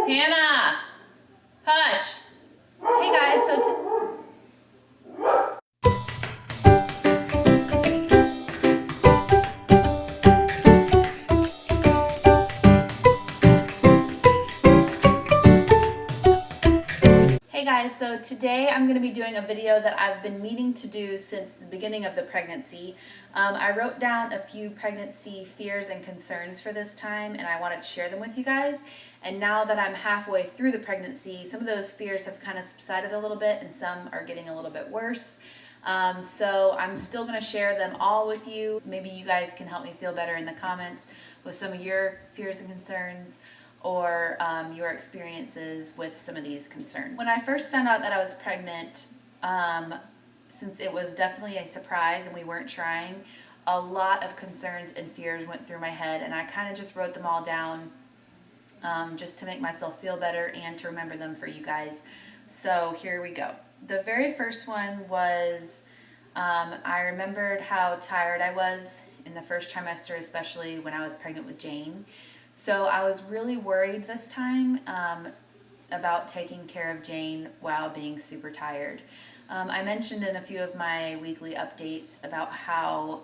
Hannah! Hush! Hey guys, so today I'm going to be doing a video that I've been meaning to do since the beginning of the pregnancy. I wrote down a few pregnancy fears and concerns for this time, and I wanted to share them with you guys. And now that I'm halfway through the pregnancy, some of those fears have kind of subsided a little bit and some are getting a little bit worse. So I'm still going to share them all with you. Maybe you guys can help me feel better in the comments with some of your fears and concerns, or your experiences with some of these concerns. When I first found out that I was pregnant, since it was definitely a surprise and we weren't trying, a lot of concerns and fears went through my head, and I kind of just wrote them all down just to make myself feel better and to remember them for you guys. So here we go. The very first one was I remembered how tired I was in the first trimester, especially when I was pregnant with Jane. So I was really worried this time about taking care of Jane while being super tired. I mentioned in a few of my weekly updates about how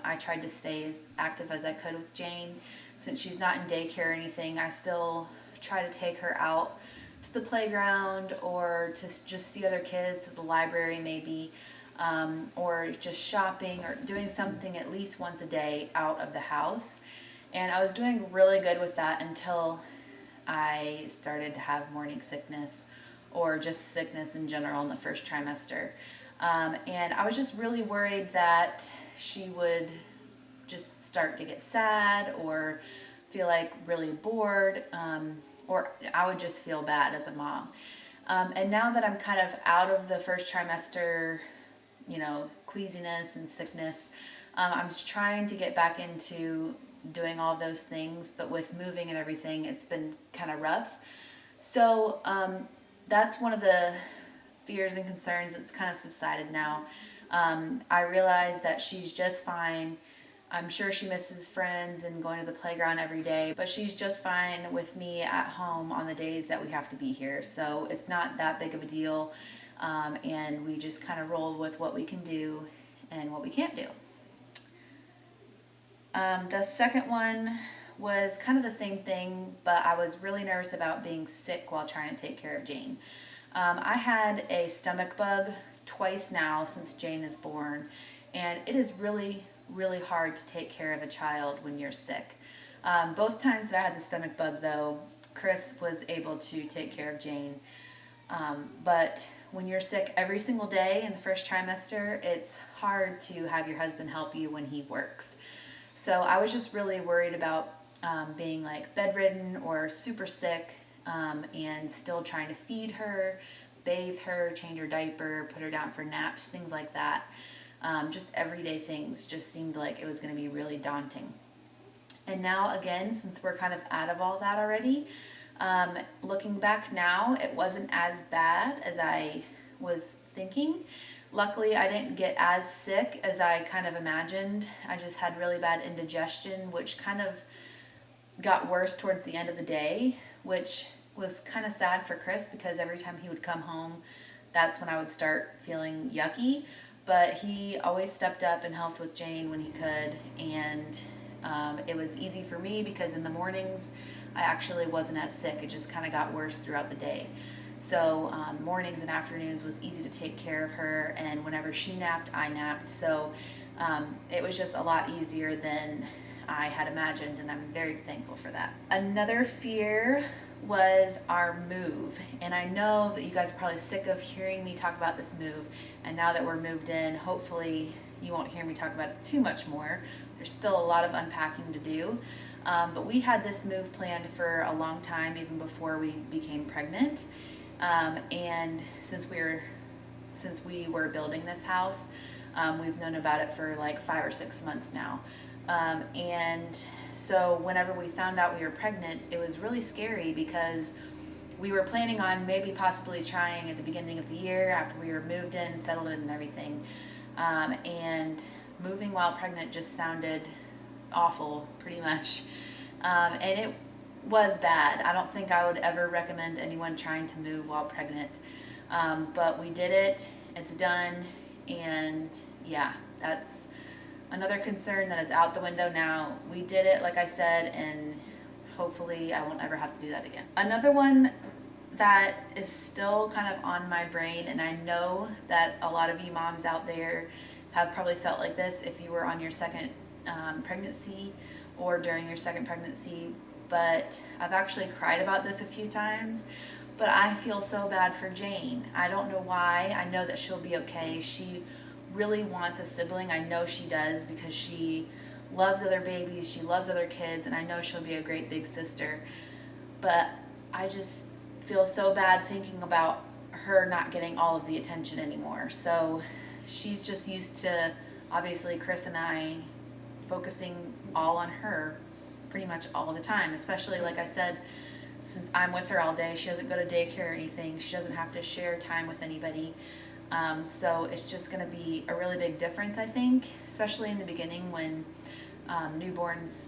I tried to stay as active as I could with Jane. Since she's not in daycare or anything, I still try to take her out to the playground or to just see other kids, to the library maybe, or just shopping or doing something at least once a day out of the house. And I was doing really good with that until I started to have morning sickness or just sickness in general in the first trimester. And I was just really worried that she would just start to get sad or feel like really bored, or I would just feel bad as a mom. And now that I'm kind of out of the first trimester, queasiness and sickness, I'm just trying to get back into doing all those things, but with moving and everything, it's been kind of rough. So that's one of the fears and concerns that's kind of subsided now. I realize that she's just fine. I'm sure she misses friends and going to the playground every day, but she's just fine with me at home on the days that we have to be here. So it's not that big of a deal, and we just kind of roll with what we can do and what we can't do. The second one was kind of the same thing, but I was really nervous about being sick while trying to take care of Jane. I had a stomach bug twice now since Jane is born, and it is really, really hard to take care of a child when you're sick. Both times that I had the stomach bug, though, Chris was able to take care of Jane. But when you're sick every single day in the first trimester, it's hard to have your husband help you when he works. So I was just really worried about being like bedridden or super sick, and still trying to feed her, bathe her, change her diaper, put her down for naps, things like that. Just everyday things just seemed like it was going to be really daunting. And now again, since we're kind of out of all that already, looking back now, it wasn't as bad as I was thinking. Luckily, I didn't get as sick as I kind of imagined. I just had really bad indigestion, which kind of got worse towards the end of the day, which was kind of sad for Chris because every time he would come home, that's when I would start feeling yucky. But he always stepped up and helped with Jane when he could, and it was easy for me because in the mornings, I actually wasn't as sick. It just kind of got worse throughout the day. So mornings and afternoons was easy to take care of her, and whenever she napped, I napped. So it was just a lot easier than I had imagined, and I'm very thankful for that. Another fear was our move, and I know that you guys are probably sick of hearing me talk about this move, and now that we're moved in, hopefully you won't hear me talk about it too much more. There's still a lot of unpacking to do, but we had this move planned for a long time, even before we became pregnant. And since we were building this house, we've known about it for like 5 or 6 months now. And so whenever we found out we were pregnant, it was really scary because we were planning on maybe possibly trying at the beginning of the year after we were moved in and settled in and everything. And moving while pregnant just sounded awful, pretty much. And it was bad. I don't think I would ever recommend anyone trying to move while pregnant. But we did it, it's done, and yeah, that's another concern that is out the window now. We did it, like I said, and hopefully I won't ever have to do that again. Another one that is still kind of on my brain, and I know that a lot of you moms out there have probably felt like this if you were on your second pregnancy or during your second pregnancy, but I've actually cried about this a few times. But I feel so bad for Jane. I don't know why. I know that she'll be okay. She really wants a sibling. I know she does because she loves other babies, she loves other kids, and I know she'll be a great big sister. But I just feel so bad thinking about her not getting all of the attention anymore. So she's just used to, obviously, Chris and I focusing all on her pretty much all the time, especially, like I said, since I'm with her all day. She doesn't go to daycare or anything. She doesn't have to share time with anybody. So it's just going to be a really big difference, I think, especially in the beginning when newborns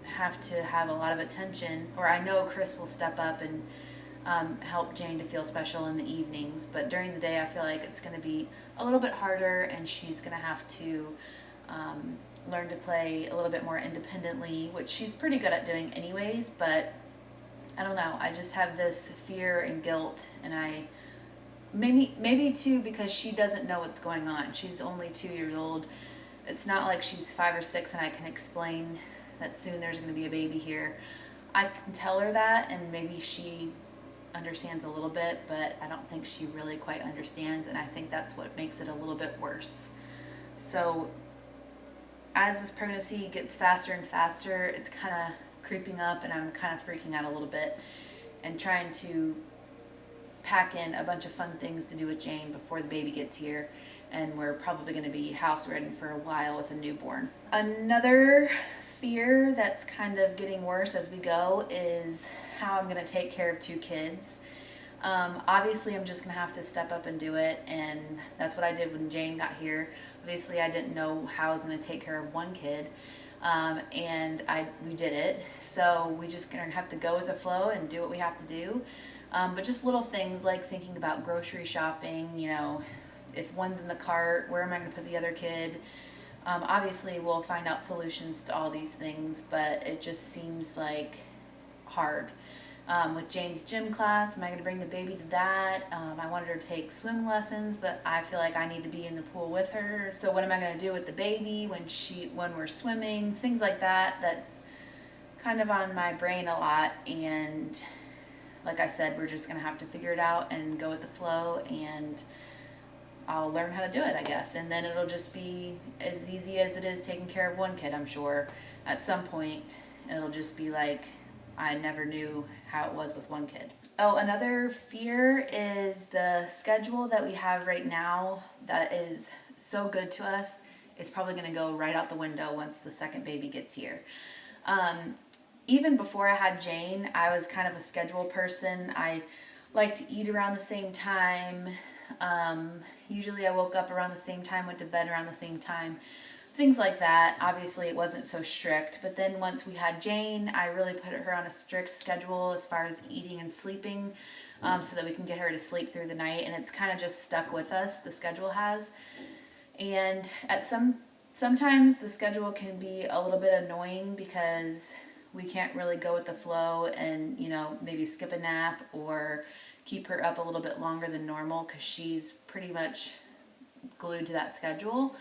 have to have a lot of attention. Or I know Chris will step up and help Jane to feel special in the evenings, but during the day I feel like it's going to be a little bit harder, and she's going to have to learn to play a little bit more independently, which she's pretty good at doing anyways. But I don't know, I just have this fear and guilt, and I maybe too because she doesn't know what's going on. She's only 2 years old. It's not like she's 5 or 6 and I can explain that soon there's going to be a baby here. I can tell her that, and maybe she understands a little bit, but I don't think she really quite understands, and I think that's what makes it a little bit worse. So as this pregnancy gets faster and faster, it's kind of creeping up, and I'm kind of freaking out a little bit and trying to pack in a bunch of fun things to do with Jane before the baby gets here, and we're probably going to be house ready for a while with a newborn. Another fear that's kind of getting worse as we go is how I'm going to take care of 2 kids. Obviously, I'm just going to have to step up and do it, and that's what I did when Jane got here. Obviously, I didn't know how I was going to take care of 1 kid, and we did it. So we just going to have to go with the flow and do what we have to do. But just little things like thinking about grocery shopping, if one's in the cart, where am I going to put the other kid? Obviously, we'll find out solutions to all these things, but it just seems like hard. With Jane's gym class, am I going to bring the baby to that? I wanted her to take swim lessons, but I feel like I need to be in the pool with her. So what am I going to do with the baby when we're swimming? Things like that. That's kind of on my brain a lot, and like I said, we're just going to have to figure it out and go with the flow, and I'll learn how to do it, I guess. And then it'll just be as easy as it is taking care of 1 kid, I'm sure. At some point, it'll just be like I never knew how it was with 1 kid. Oh, another fear is the schedule that we have right now that is so good to us. It's probably going to go right out the window once the second baby gets here. Even before I had Jane, I was kind of a schedule person. I like to eat around the same time. Usually I woke up around the same time, went to bed around the same time. Things like that. Obviously it wasn't so strict, but then once we had Jane, I really put her on a strict schedule as far as eating and sleeping, so that we can get her to sleep through the night, and it's kind of just stuck with us, the schedule has. And sometimes the schedule can be a little bit annoying because we can't really go with the flow and, maybe skip a nap or keep her up a little bit longer than normal because she's pretty much glued to that schedule.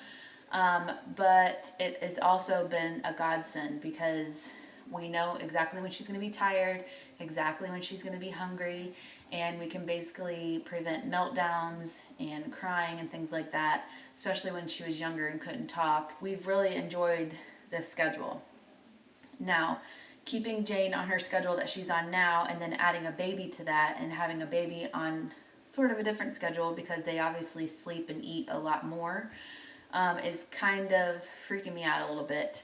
But it has also been a godsend because we know exactly when she's going to be tired, exactly when she's going to be hungry, and we can basically prevent meltdowns and crying and things like that, especially when she was younger and couldn't talk. We've really enjoyed this schedule. Now, keeping Jane on her schedule that she's on now and then adding a baby to that and having a baby on sort of a different schedule because they obviously sleep and eat a lot more, is kind of freaking me out a little bit.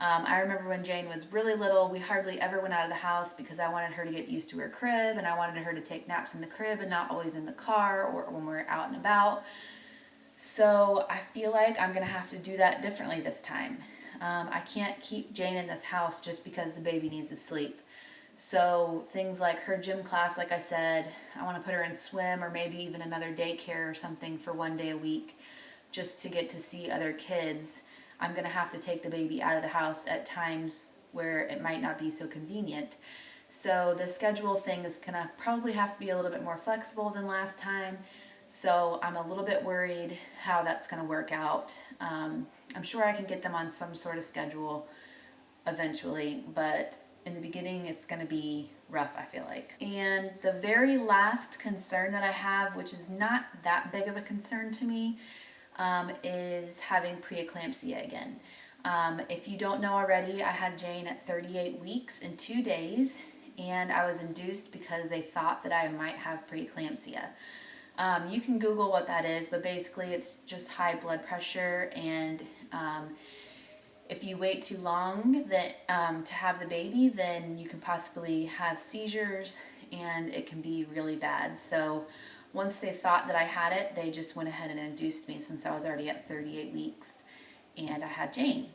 I remember when Jane was really little, we hardly ever went out of the house because I wanted her to get used to her crib, and I wanted her to take naps in the crib and not always in the car or when we're out and about. So I feel like I'm going to have to do that differently this time. I can't keep Jane in this house just because the baby needs to sleep. So things like her gym class, like I said, I want to put her in swim or maybe even another daycare or something for 1 day a week just to get to see other kids. I'm going to have to take the baby out of the house at times where it might not be so convenient. So the schedule thing is going to probably have to be a little bit more flexible than last time. So I'm a little bit worried how that's going to work out. I'm sure I can get them on some sort of schedule eventually, but in the beginning it's going to be rough, I feel like. And the very last concern that I have, which is not that big of a concern to me, is having preeclampsia again. If you don't know already, I had Jane at 38 weeks and 2 days, and I was induced because they thought that I might have preeclampsia. You can Google what that is, but basically it's just high blood pressure, and if you wait too long to have the baby, then you can possibly have seizures, and it can be really bad. So once they thought that I had it, they just went ahead and induced me since I was already at 38 weeks and I had Jane.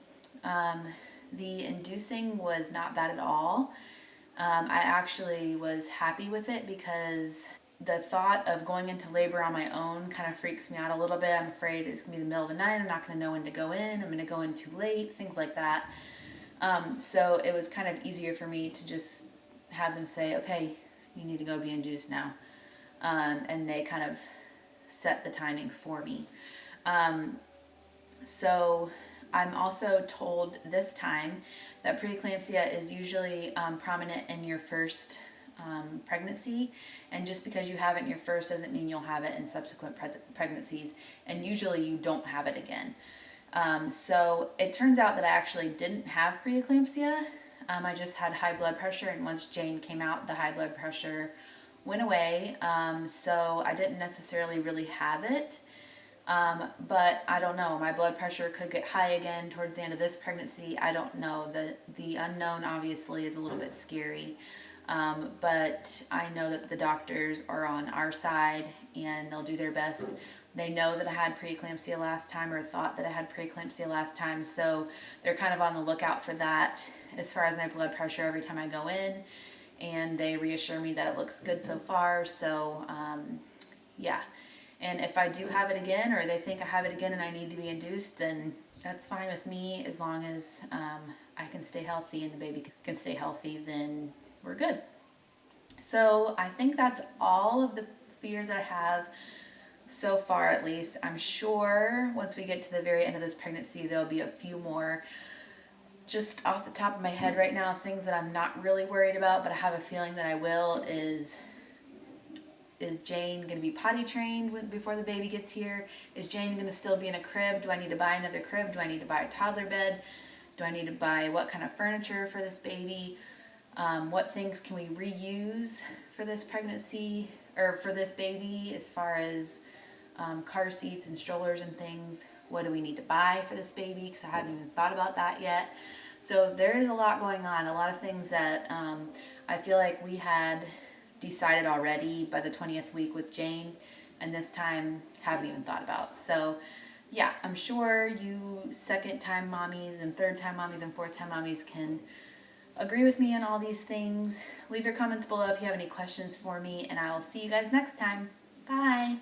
The inducing was not bad at all. I actually was happy with it because the thought of going into labor on my own kind of freaks me out a little bit. I'm afraid it's going to be the middle of the night. I'm not going to know when to go in. I'm going to go in too late, things like that. So it was kind of easier for me to just have them say, okay, you need to go be induced now. And they kind of set the timing for me. So I'm also told this time that preeclampsia is usually prominent in your first pregnancy, and just because you have it in your first doesn't mean you'll have it in subsequent pregnancies, and usually you don't have it again. So it turns out that I actually didn't have preeclampsia. I just had high blood pressure, and once Jane came out, the high blood pressure went away. So I didn't necessarily really have it. But I don't know. My blood pressure could get high again towards the end of this pregnancy. I don't know. The unknown obviously is a little bit scary. But I know that the doctors are on our side and they'll do their best. They know that I had preeclampsia last time, or thought that I had preeclampsia last time, so they're kind of on the lookout for that as far as my blood pressure every time I go in, and they reassure me that it looks good so far. So yeah, and if I do have it again, or they think I have it again and I need to be induced, then that's fine with me, as long as I can stay healthy and the baby can stay healthy, then we're good. So I think that's all of the fears that I have so far, at least. I'm sure once we get to the very end of this pregnancy, there'll be a few more. Just off the top of my head right now, things that I'm not really worried about, but I have a feeling that I will, is Jane going to be potty trained before the baby gets here? Is Jane going to still be in a crib? Do I need to buy another crib? Do I need to buy a toddler bed? Do I need to buy what kind of furniture for this baby? What things can we reuse for this pregnancy, or for this baby, as far as car seats and strollers and things? What do we need to buy for this baby? Because I haven't even thought about that yet. So there is a lot going on, a lot of things that I feel like we had decided already by the 20th week with Jane, and this time haven't even thought about. So yeah, I'm sure you second-time mommies and third-time mommies and fourth-time mommies can agree with me on all these things. Leave your comments below if you have any questions for me, and I will see you guys next time. Bye!